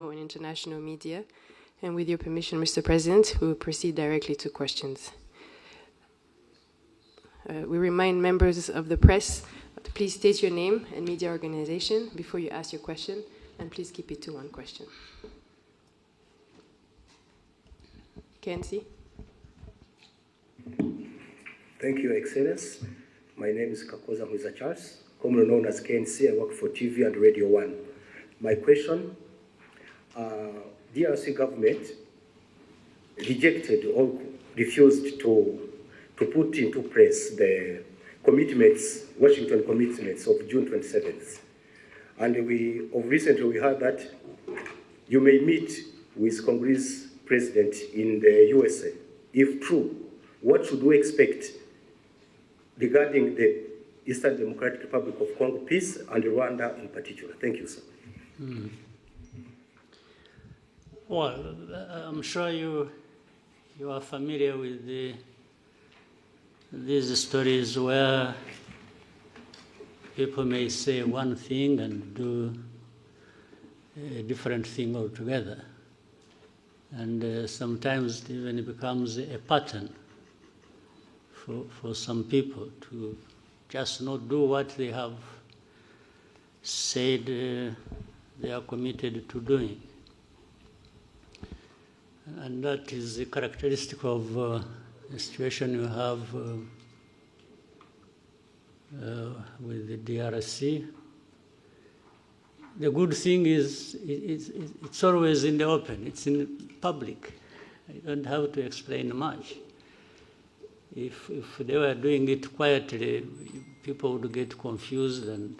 in international media. And with your permission, Mr. President, we will proceed directly to questions. We remind members of the press to please state your name and media organization before you ask your question, and please keep it to one question. KNC. Thank you, Excellency. My name is Kakoza Mwiza Charles, commonly known as KNC. I work for TV and Radio 1. My question, DRC government rejected or refused to put into place the commitments, Washington commitments of June 27th. And recently we heard that you may meet with Congolese president in the USA. If true, what should we expect regarding the Eastern Democratic Republic of Congo peace and Rwanda in particular? Thank you, sir. Well, I'm sure you are familiar with these stories where people may say one thing and do a different thing altogether. And sometimes it even becomes a pattern for some people to just not do what they have said they are committed to doing. And that is a characteristic of the situation you have with the DRC. The good thing is it's always in the open, it's in public. You don't have to explain much. If they were doing it quietly, people would get confused and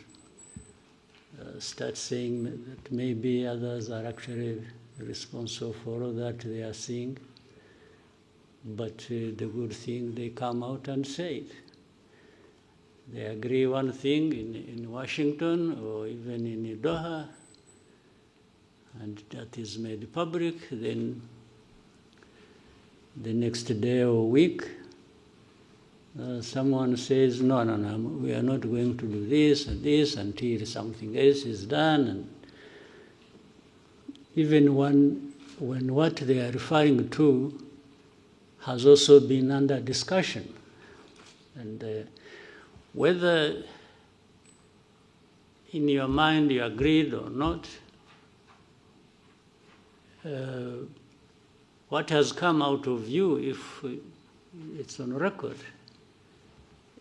start saying that maybe others are actually responsible for all that they are seeing. But the good thing, they come out and say it. They agree one thing in Washington or even in Doha, and that is made public. Then the next day or week, someone says, no, we are not going to do this and this until something else is done. And even when what they are referring to has also been under discussion. And whether in your mind you agreed or not, what has come out of you, if it's on record,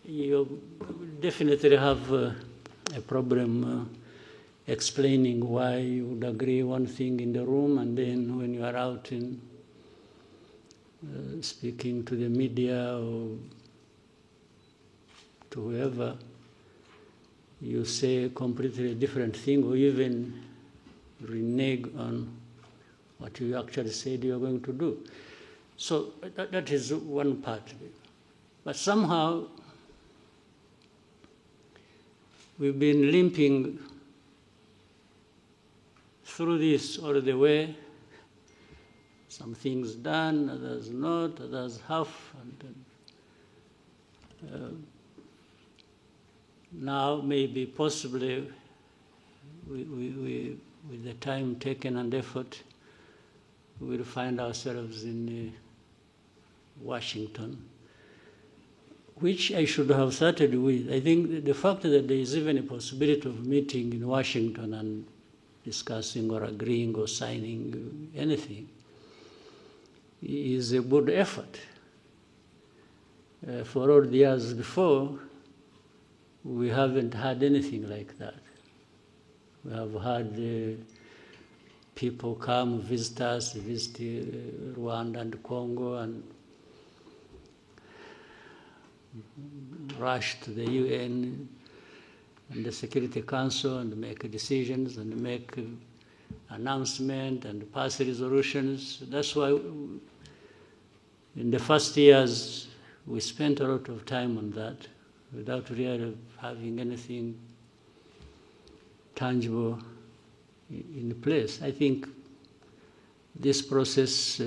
you definitely have a problem explaining why you would agree one thing in the room, and then when you are out in speaking to the media or to whoever, you say a completely different thing or even renege on what you actually said you are going to do. So that is one part of it. But somehow we've been limping through this all the way. Some things done, others not, others half. And now maybe possibly with the time taken and effort, we'll find ourselves in Washington, which I should have started with. I think the fact that there is even a possibility of meeting in Washington and discussing or agreeing or signing anything is a good effort. For all the years before, we haven't had anything like that. We have had people come, visit us, visit Rwanda and Congo, and rush to the UN and the Security Council and make decisions and make announcements and pass resolutions. That's why in the first years we spent a lot of time on that without really having anything tangible in place. I think this process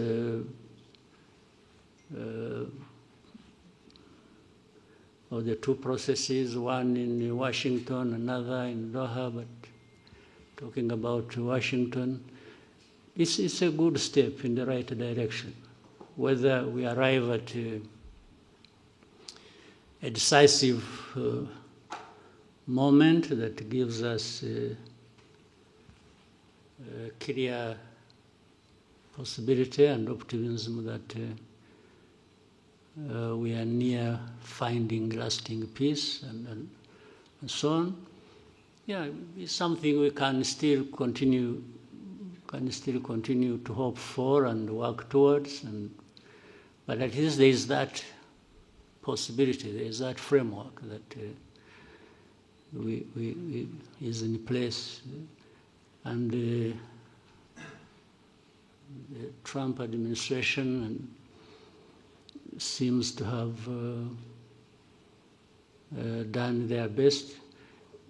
or the two processes, one in Washington, another in Doha, but talking about Washington, it's a good step in the right direction. Whether we arrive at a decisive moment that gives us a clear possibility and optimism that we are near finding lasting peace and so on. Yeah, it's something we can still continue to hope for and work towards, but at least there is that possibility, there is that framework that we is in place, and the Trump administration seems to have done their best.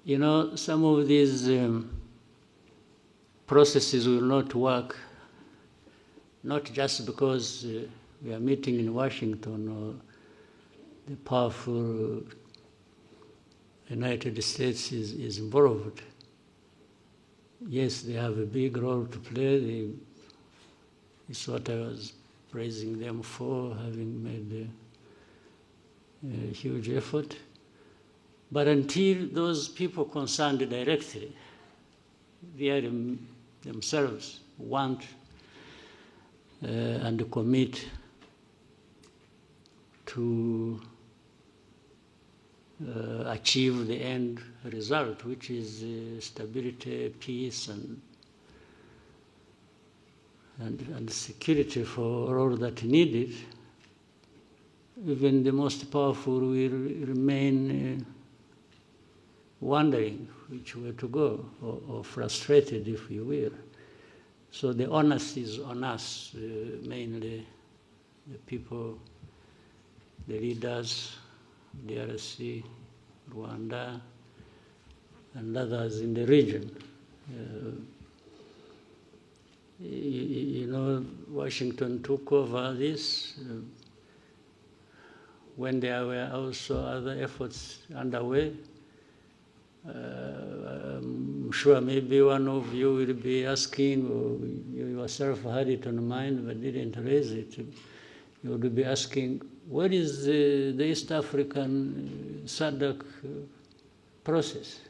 You know, some of these processes will not work, not just because we are meeting in Washington or the powerful United States is involved. Yes, they have a big role to play. It's what I was praising them for, having made a huge effort. But until those people concerned directly, they themselves want and commit to achieve the end result, which is stability, peace, and security for all that needed, even the most powerful will remain wondering which way to go, or frustrated, if you will. So the onus is on us, mainly the people, the leaders, DRC, Rwanda, and others in the region. You know, Washington took over this when there were also other efforts underway. I'm sure maybe one of you will be asking, or you yourself had it on mind but didn't raise it. You would be asking, what is the East African SADC process?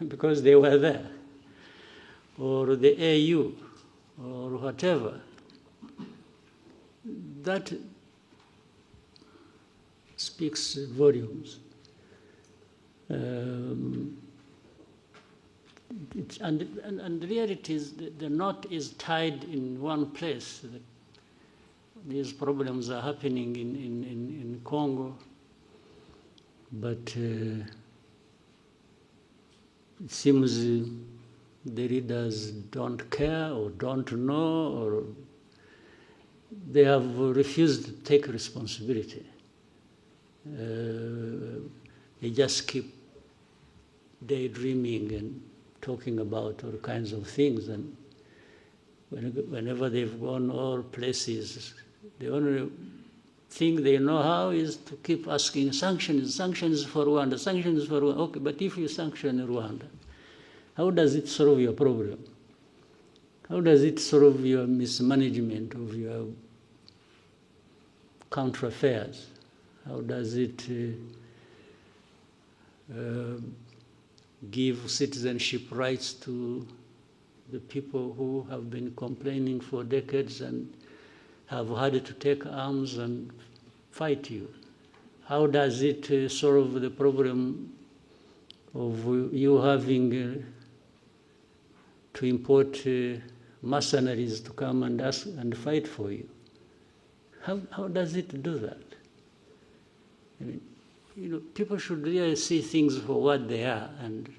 Because they were there. Or the AU, or whatever. That speaks volumes. And the reality is the knot is tied in one place. These problems are happening in Congo, but it seems the leaders don't care or don't know, or they have refused to take responsibility. They just keep daydreaming and talking about all kinds of things, and whenever they've gone all places, the only thing they know how is to keep asking sanctions for Rwanda, sanctions for Rwanda. Okay, but if you sanction Rwanda, how does it solve your problem? How does it solve your mismanagement of your counter affairs? How does it give citizenship rights to the people who have been complaining for decades and have had to take arms and fight you? How does it solve the problem of you having to import mercenaries to come and ask and fight for you? How does it do that? I mean, you know, people should really see things for what they are, and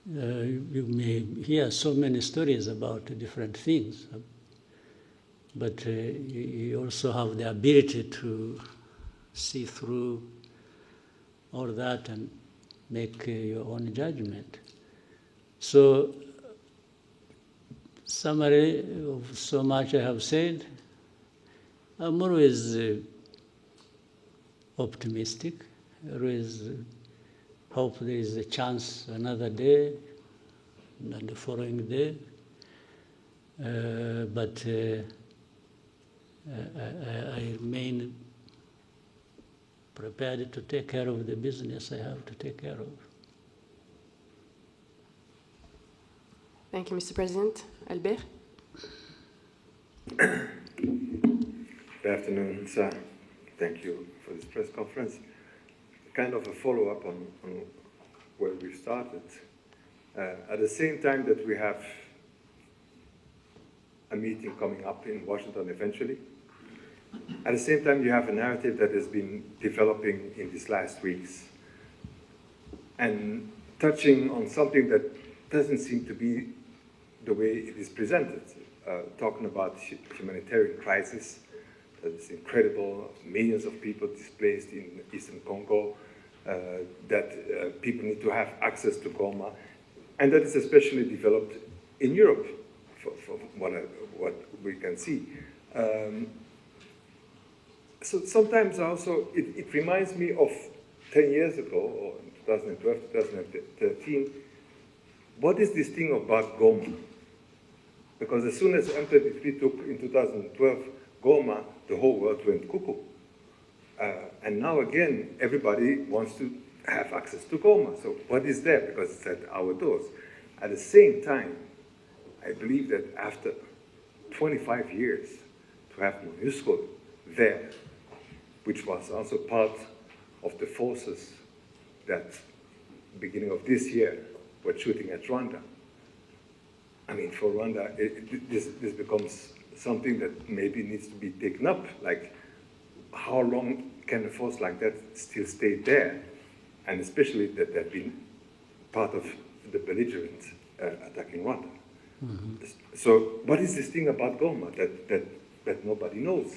you may hear so many stories about different things, but you also have the ability to see through all that and make your own judgment. So, summary of so much I have said, I'm always optimistic. I always hope there is a chance another day and the following day. but I remain prepared to take care of the business I have to take care of. Thank you, Mr. President. Albert? Good afternoon, sir. Thank you for this press conference. Kind of a follow-up on where we started. At the same time that we have a meeting coming up in Washington eventually, at the same time you have a narrative that has been developing in these last weeks and touching on something that doesn't seem to be the way it is presented, talking about humanitarian crisis. It's incredible, millions of people displaced in Eastern Congo, that people need to have access to Goma, and that is especially developed in Europe, for what we can see. So sometimes also, it reminds me of 10 years ago, or in 2012, 2013, what is this thing about Goma? Because as soon as M23 took in 2012 Goma, the whole world went cuckoo. And now again, everybody wants to have access to Goma. So what is there? Because it's at our doors. At the same time, I believe that after 25 years, to have MONUSCO there, which was also part of the forces that, beginning of this year, were shooting at Rwanda. I mean, for Rwanda, this becomes something that maybe needs to be taken up. Like, how long can a force like that still stay there? And especially that they've been part of the belligerent attacking Rwanda. Mm-hmm. So what is this thing about Goma that nobody knows?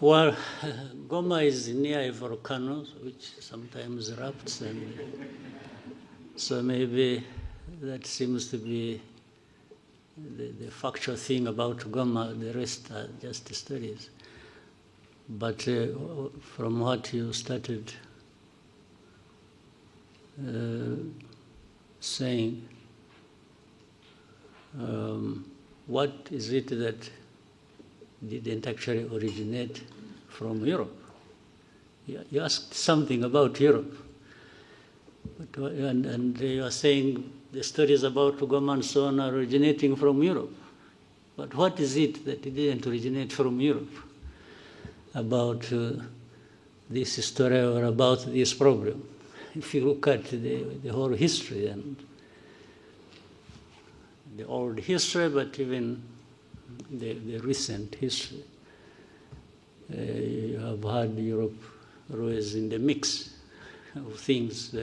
Well, Goma is near a volcano, which sometimes erupts, and so maybe that seems to be the factual thing about Goma. The rest are just studies. But from what you started saying, what is it that didn't actually originate from Europe? You asked something about Europe, and you are saying the stories about Goma and so on are originating from Europe. But what is it that didn't originate from Europe about this story or about this problem? If you look at the whole history and the old history, but even the recent history, you have had Europe always in the mix of things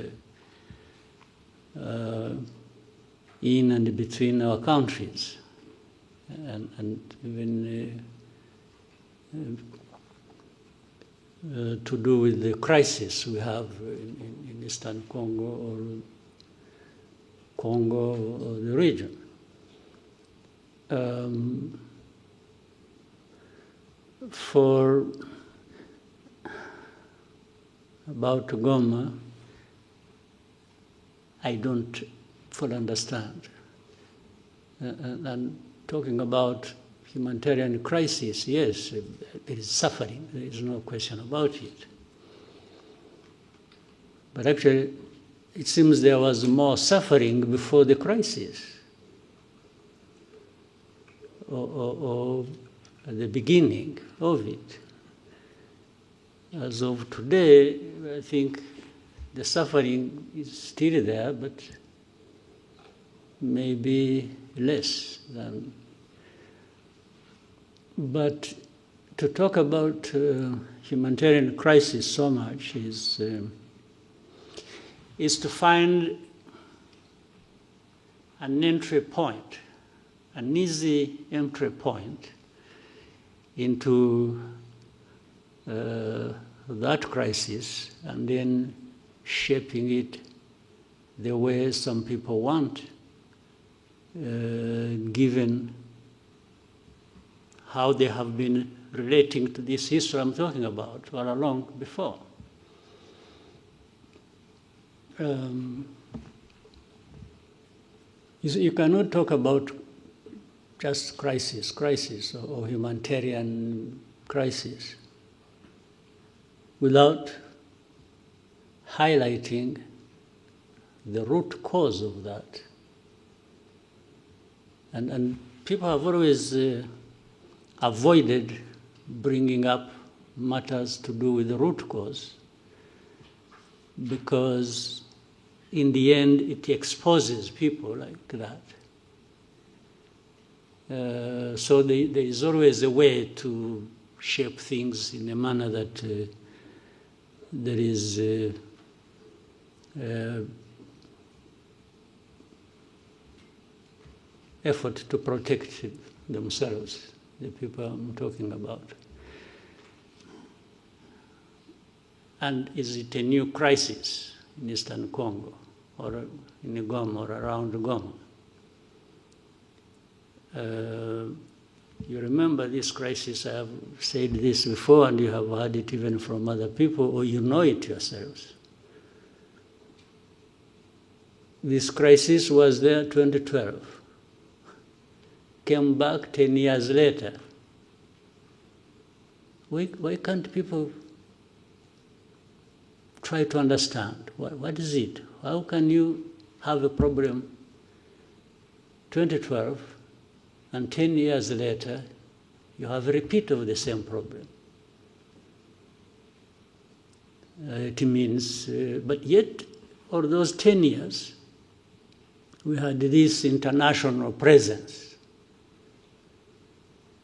in and between our countries, and even to do with the crisis we have in Eastern Congo or the region. For about Goma, I don't fully understand. And talking about humanitarian crisis, yes, there is suffering, there is no question about it. But actually, it seems there was more suffering before the crisis, or at the beginning of it. As of today, I think the suffering is still there, but maybe less than. But to talk about humanitarian crisis so much is to find an entry point, an easy entry point into that crisis, and then shaping it the way some people want, given how they have been relating to this history I'm talking about all along before. You cannot talk about just crisis or humanitarian crisis without highlighting the root cause of that. And people have always avoided bringing up matters to do with the root cause, because in the end it exposes people like that. So there is always a way to shape things in a manner that there is effort to protect themselves, the people I'm talking about. And is it a new crisis in Eastern Congo or in Goma or around Goma? You remember this crisis, I have said this before, and you have heard it even from other people, or you know it yourselves. This crisis was there 2012, came back 10 years later. Why can't people try to understand? What is it? How can you have a problem 2012 and 10 years later you have a repeat of the same problem? It means, but yet, all those 10 years, we had this international presence.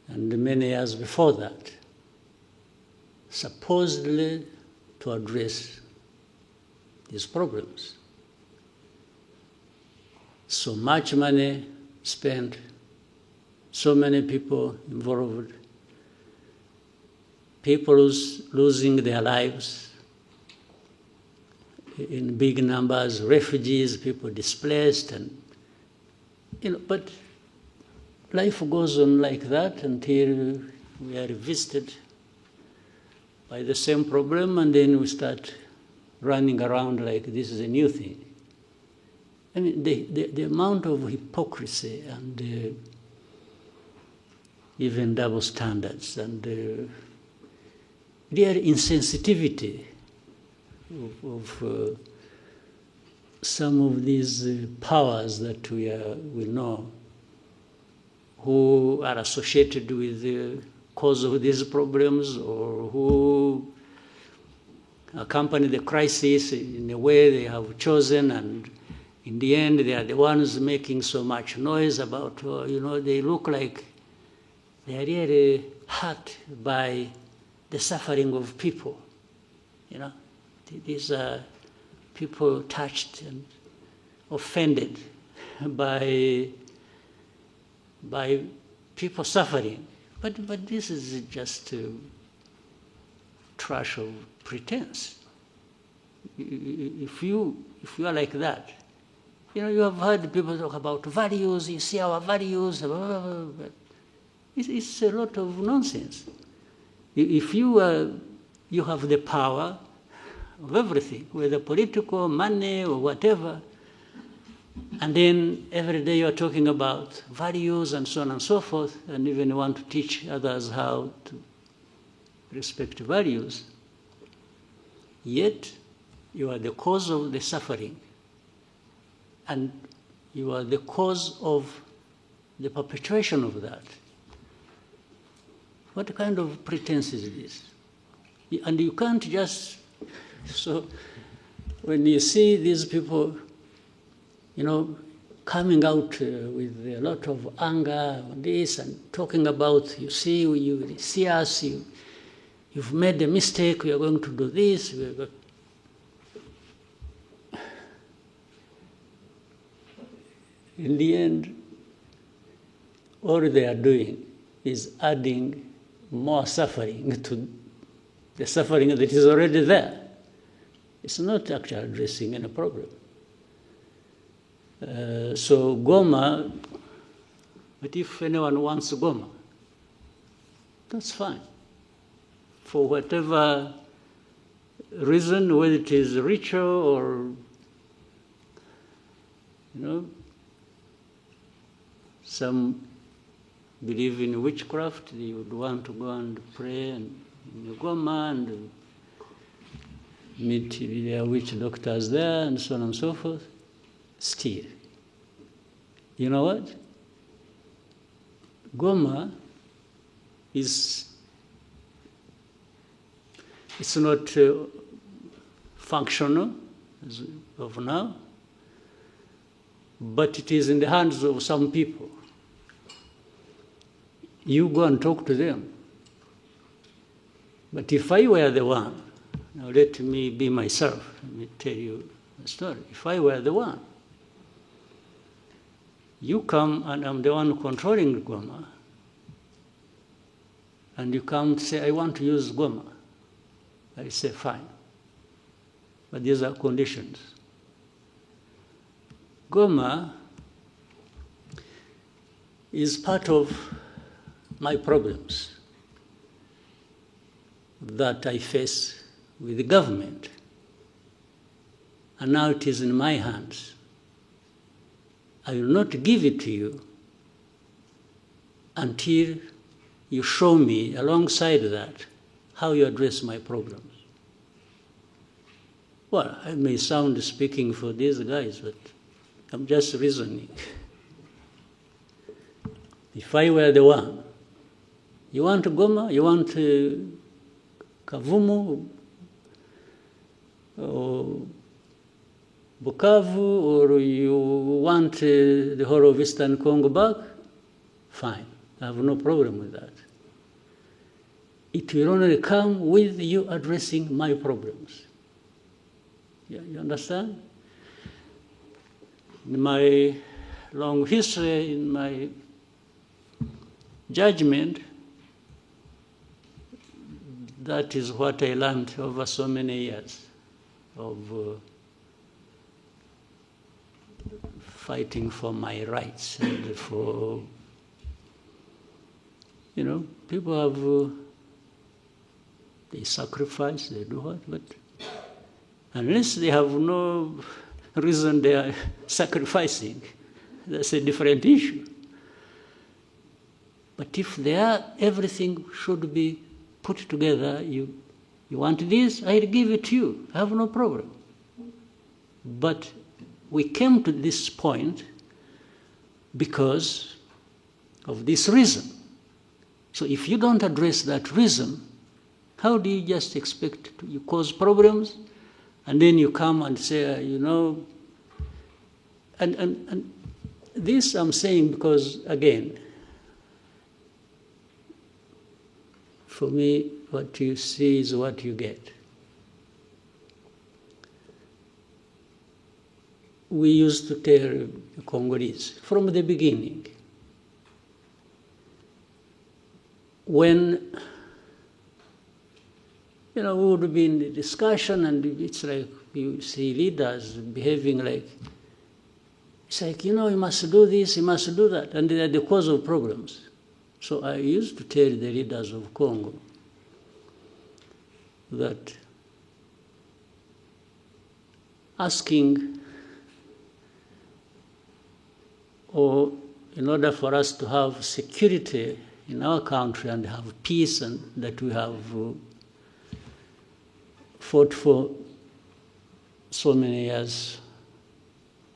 And many years before that, supposedly to address these problems. So much money spent, so many people involved, people losing their lives in big numbers, refugees, people displaced, and but life goes on like that until we are visited by the same problem, and then we start running around like this is a new thing. I mean, the amount of hypocrisy and even double standards and real insensitivity of some of these powers that we know, who are associated with the cause of these problems, or who accompany the crisis in a way they have chosen, and in the end they are the ones making so much noise about, they look like they are really hurt by the suffering of people. These are people touched and offended by people suffering. But this is just trash of pretense. If you are like that, you have heard people talk about values, you see our values, blah, blah, blah, blah. It's a lot of nonsense. If you have the power of everything, whether political, money, or whatever, and then every day you're talking about values and so on and so forth, and even want to teach others how to respect values, yet you are the cause of the suffering, and you are the cause of the perpetuation of that. What kind of pretense is this? And you can't just... So when you see these people, coming out with a lot of anger on this and talking about, you see us, you've made a mistake, we are going to do this. In the end, all they are doing is adding more suffering to the suffering that is already there. It's not actually addressing any problem. So Goma, but if anyone wants Goma, that's fine. For whatever reason, whether it is ritual or, some believe in witchcraft, they would want to go and pray in Goma and meet their witch doctors there and so on and so forth. Still, you know what? Goma it's not functional as of now, but it is in the hands of some people. You go and talk to them. But if I were the one, now let me be myself, let me tell you a story. If I were the one, you come and I'm the one controlling Goma, and you come to say, I want to use Goma. I say, fine. But these are conditions. Goma is part of my problems that I face with the government. And now it is in my hands. I will not give it to you until you show me, alongside that, how you address my problems. Well, I may sound speaking for these guys, but I'm just reasoning. If I were the one, you want Goma, you want Kavumu, or Bukavu, or you want the whole of Eastern Congo back, fine. I have no problem with that. It will only come with you addressing my problems. Yeah, you understand? In my long history, in my judgment, that is what I learned over so many years of fighting for my rights and for, people have, they sacrifice, they do what, but unless they have no reason they are sacrificing, that's a different issue. But if they are, everything should be put together. You want this, I'll give it to you. I have no problem. But we came to this point because of this reason. So if you don't address that reason, how do you just expect you cause problems? And then you come and say, and this I'm saying because, again, for me, what you see is what you get. We used to tell the Congolese from the beginning, when we would be in the discussion and it's like you see leaders behaving like, it's like, you must do this, you must do that, and they are the cause of problems. So I used to tell the leaders of Congo that asking, or in order for us to have security in our country and have peace, and that we have fought for so many years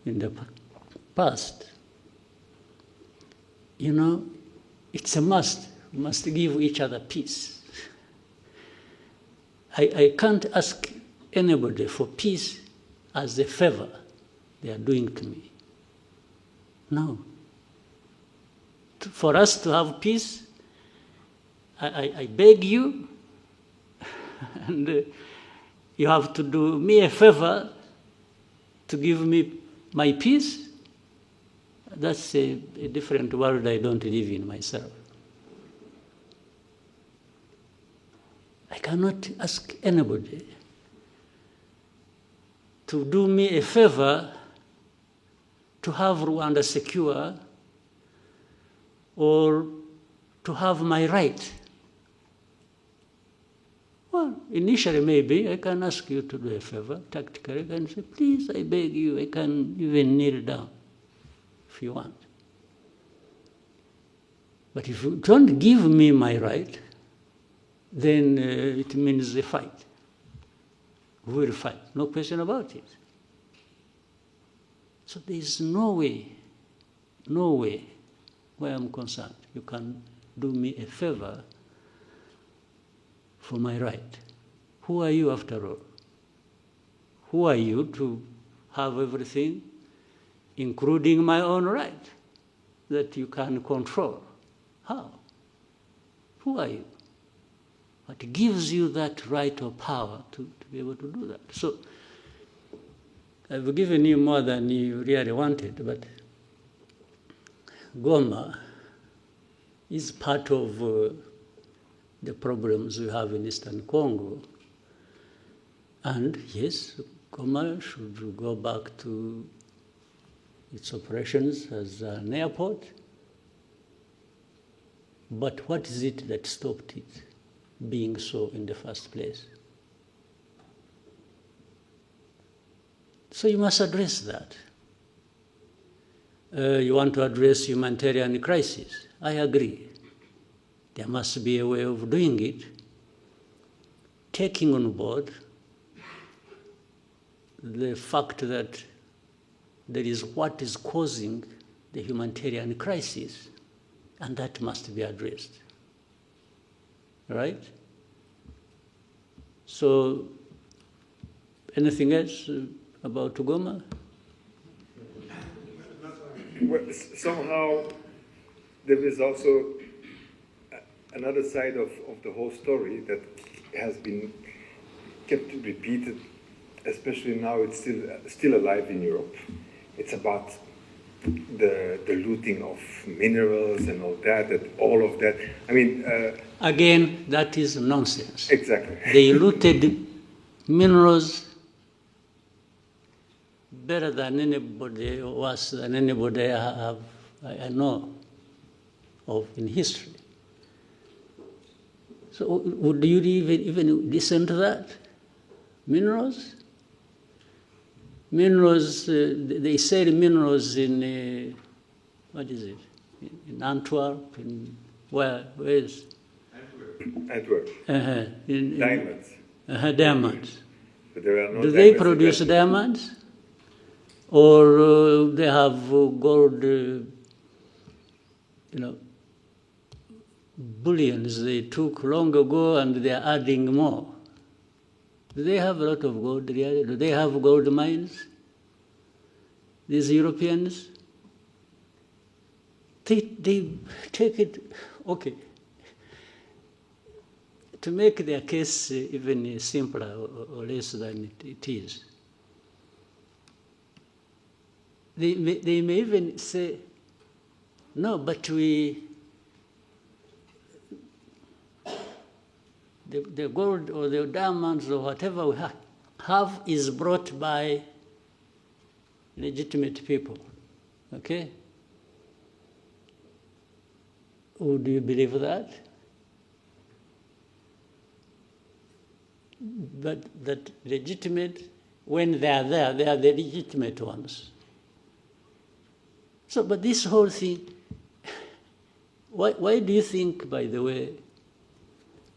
in the past, it's a must. We must give each other peace. I can't ask anybody for peace as a favor they are doing to me. No. For us to have peace, I beg you, and you have to do me a favor to give me my peace. That's a different world I don't live in myself. I cannot ask anybody to do me a favor to have Rwanda secure or to have my right. Well, initially maybe I can ask you to do a favor, tactically. I can say, please, I beg you, I can even kneel down if you want. But if you don't give me my right, then it means a fight. We will fight, no question about it. So there is no way, where I'm concerned, you can do me a favor for my right. Who are you after all? Who are you to have everything, including my own right, that you can control? How? Who are you? What gives you that right or power to be able to do that? So I've given you more than you really wanted, but Goma is part of the problems we have in Eastern Congo. And yes, Goma should go back to its operations as an airport. But what is it that stopped it being so in the first place? So you must address that. You want to address humanitarian crisis. I agree. There must be a way of doing it, taking on board the fact that there is what is causing the humanitarian crisis, and that must be addressed. Right? So, anything else about Goma? Well, somehow there is also another side of the whole story that has been kept repeated, especially now it's still alive in Europe. It's about the looting of minerals and all of that. I mean... Again, that is nonsense. Exactly. They looted minerals better than anybody, worse than anybody I know of in history. So would you even listen to that? Minerals? Minerals, they sell minerals in, what is it? In Antwerp, in where is? Antwerp. Diamonds. Diamonds. But there are no Do they produce diamonds? Or they have gold, bullions they took long ago and they are adding more. Do they have a lot of gold really? Do they have gold mines? These Europeans? They take it, okay. To make their case even simpler or less than it is, they may even say, no, but the gold or the diamonds or whatever we have is brought by legitimate people, okay? Would you believe that? But that legitimate, when they are there, they are the legitimate ones. So, but this whole thing, why do you think, by the way,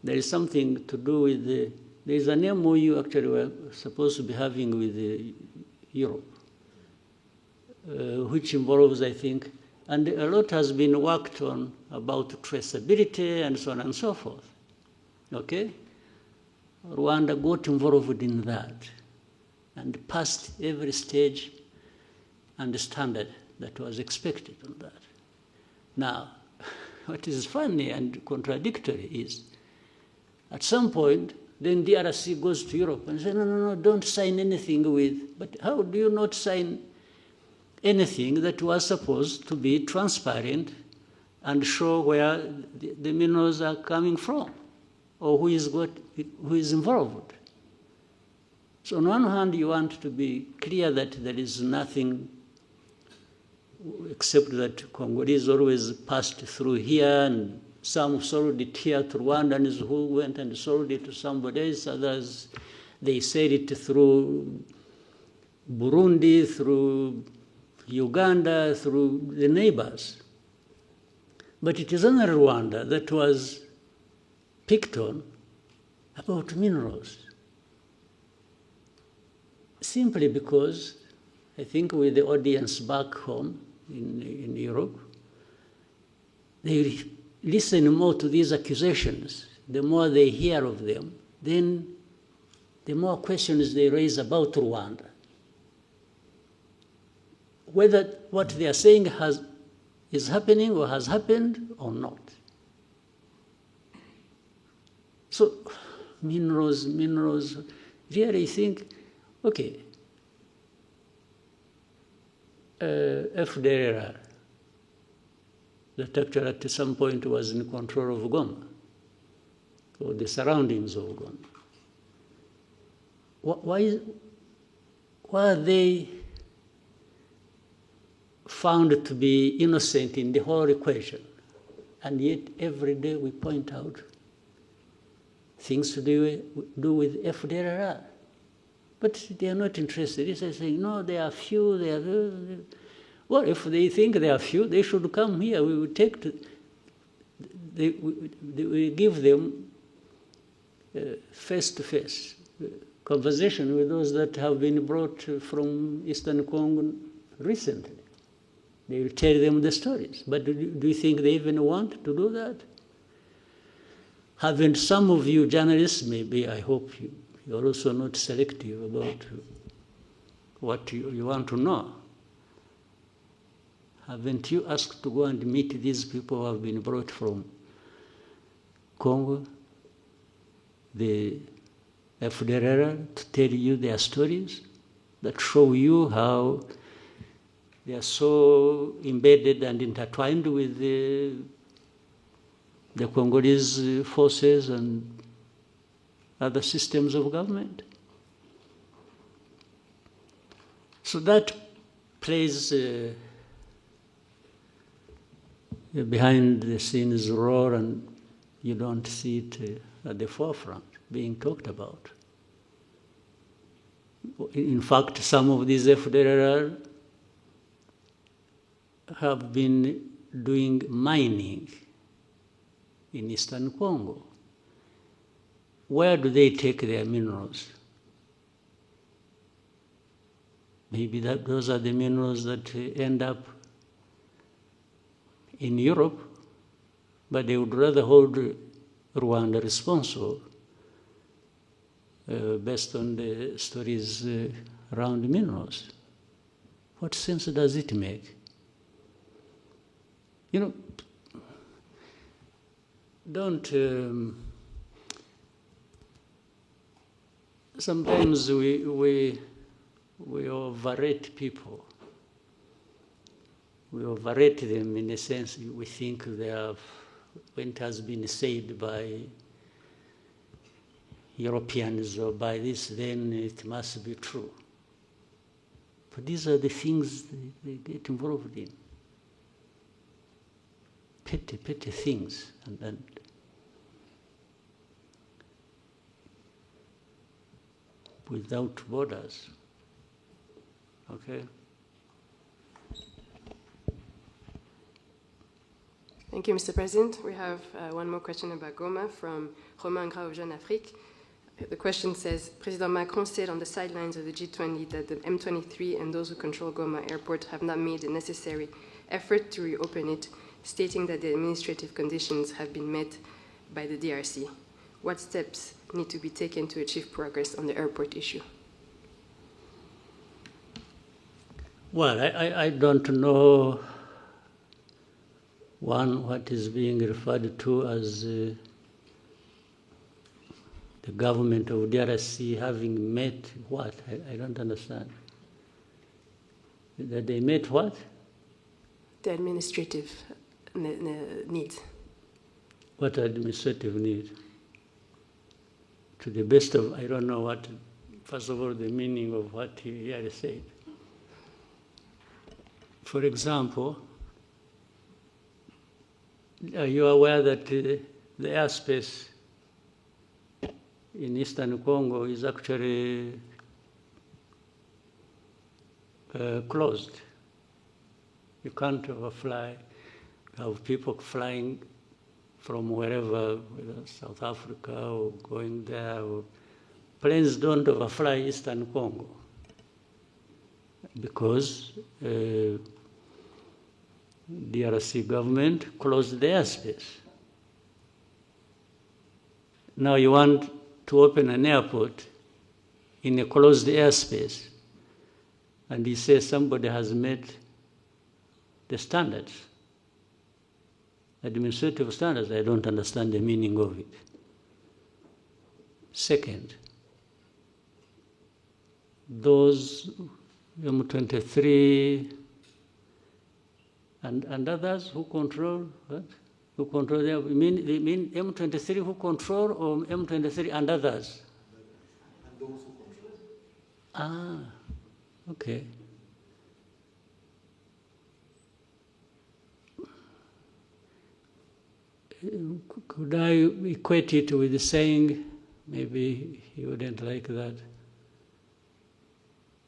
there is something to do with there is an MOU actually we're supposed to be having with Europe, which involves, I think, and a lot has been worked on about traceability and so on and so forth, okay? Rwanda got involved in that and passed every stage and standard that was expected on that. Now, what is funny and contradictory is, at some point, then DRC goes to Europe and says, no, don't sign anything with, but how do you not sign anything that was supposed to be transparent and show where the minerals are coming from, or who is involved? So on one hand, you want to be clear that there is nothing except that Congolese always passed through here, and some sold it here to Rwandans who went and sold it to somebody else. Others, they said it through Burundi, through Uganda, through the neighbors. But it is only Rwanda that was picked on about minerals. Simply because, I think with the audience back home in Europe, they listen more to these accusations. The more they hear of them, then the more questions they raise about Rwanda. Whether what they are saying is happening or has happened or not. So, minerals, really think, okay, FDLR, that actually at some point was in control of Goma, or the surroundings of Goma. Why are they found to be innocent in the whole equation? And yet every day we point out things to do with FDLR. But they are not interested. They are saying, no, they are few, they are... Well, if they think they are few, they should come here. We will take we give them face-to-face conversation with those that have been brought from Eastern Congo recently. They will tell them the stories. But do you think they even want to do that? Haven't some of you journalists, maybe, I hope you're also not selective about what you want to know. Haven't you asked to go and meet these people who have been brought from Congo, the FDLR, to tell you their stories that show you how they are so embedded and intertwined with the Congolese forces and other systems of government? So that plays behind the scenes role, and you don't see it at the forefront being talked about. In fact, some of these FDLR have been doing mining in Eastern Congo. Where do they take their minerals? Maybe those are the minerals that end up in Europe, but they would rather hold Rwanda responsible based on the stories around minerals. What sense does it make? You know, don't... sometimes we overrate people. We overrate them in a sense. We think they have, when it has been said by Europeans or by this, then it must be true. But these are the things they get involved in. Petty things. And without borders. Okay? Thank you, Mr. President. We have one more question about Goma from Romain Gras of Jeune Afrique. The question says, President Macron said on the sidelines of the G20 that the M23 and those who control Goma airport have not made the necessary effort to reopen it, stating that the administrative conditions have been met by the DRC. What steps need to be taken to achieve progress on the airport issue? Well, I don't know, what is being referred to as the government of DRC having met what? I don't understand. That they met what? The administrative needs. What administrative need? To the best of, I don't know what, first of all, the meaning of what he had said. For example, are you aware that the airspace in Eastern Congo is actually closed? You can't overfly. have people flying from wherever, whether South Africa or going there. Planes don't overfly Eastern Congo because DRC government closed the airspace. Now you want to open an airport in a closed airspace, and you say somebody has met the standards, administrative standards. I don't understand the meaning of it. Second, those M23 and others who control what? Who control them? You mean M23 who control, or M23 and others? And those who control. Ah, okay. Could I equate it with saying, maybe he wouldn't like that,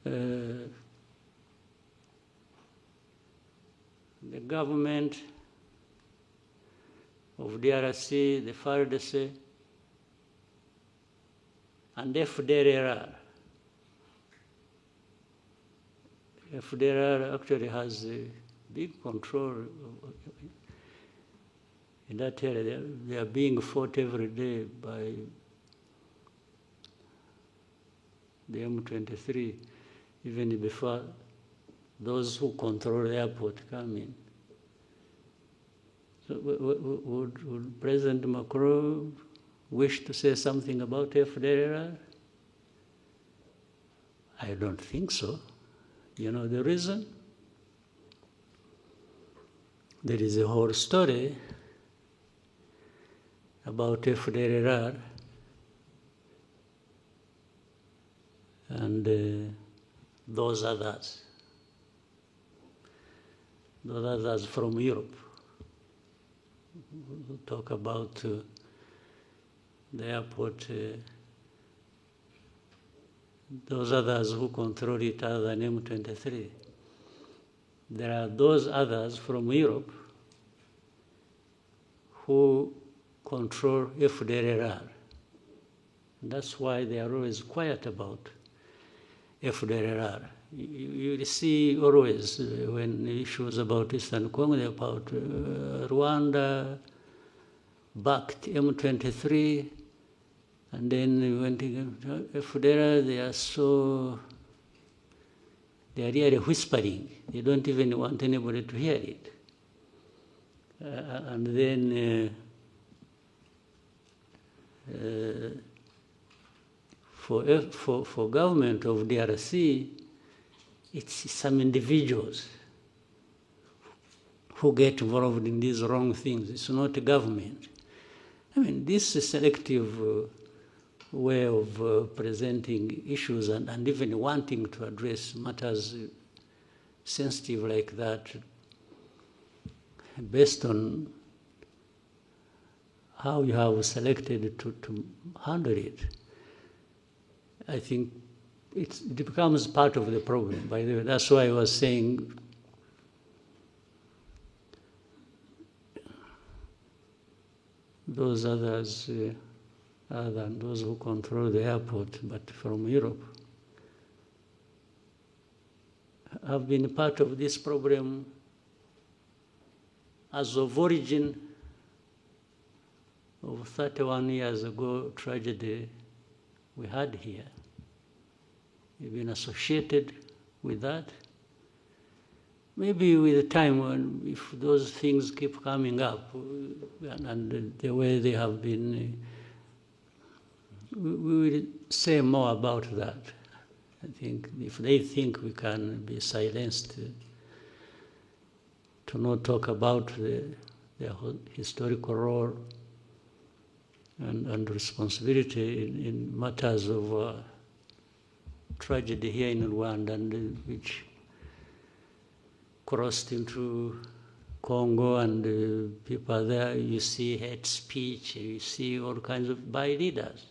the government of DRC, the FARDC, and FDLR. FDLR actually has a big control in that area. They are being fought every day by the M23, even before those who control the airport come in. So would President Macron wish to say something about FDLR? I don't think so. You know the reason? There is a whole story about FDLR and those others from Europe. We'll talk about the airport, those others who control it other than M23. There are those others from Europe who control FDLR. That's why they are always quiet about FDLR. You see always when issues about Eastern Congo, about Rwanda, backed M23, and then when FDLR, they are really whispering. They don't even want anybody to hear it. And then for government of DRC, it's some individuals who get involved in these wrong things. It's not the government. I mean, this is selective way of presenting issues and even wanting to address matters sensitive like that based on how you have selected to handle it. I think it becomes part of the problem, by the way. That's why I was saying those others, other than those who control the airport, but from Europe, have been part of this problem as of origin of 31 years ago tragedy we had here. We've been associated with that. Maybe with the time when, if those things keep coming up, and the way they have been, we will say more about that. I think if they think we can be silenced to not talk about their historical role and responsibility in matters of tragedy here in Rwanda, and which crossed into Congo, and people are there. You see hate speech, you see all kinds of by leaders.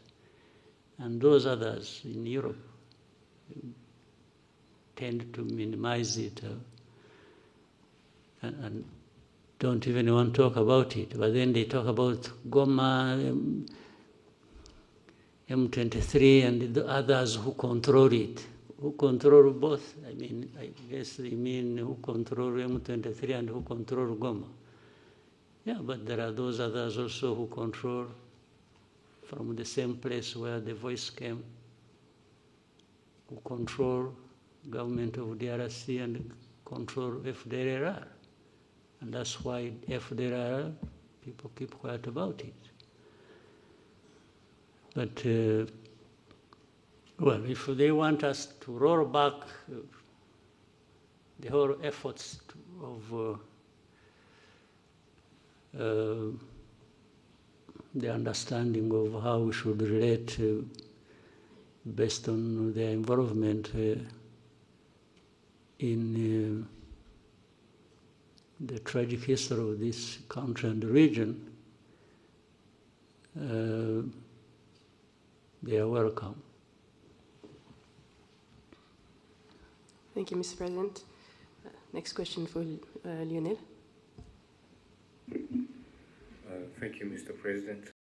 And those others in Europe tend to minimize it and don't even want to talk about it. But then they talk about Goma, M23, and the others who control it. Who control both? I mean, I guess they mean who control M23 and who control Goma. Yeah, but there are those others also who control from the same place where the voice came, who control government of DRC and control FDLR. And that's why FDLR, people keep quiet about it. But, well, if they want us to roll back the whole efforts of the understanding of how we should relate based on their involvement in the tragic history of this country and the region, they are welcome. Thank you, Mr. President. Next question for Lionel. Thank you, Mr. President.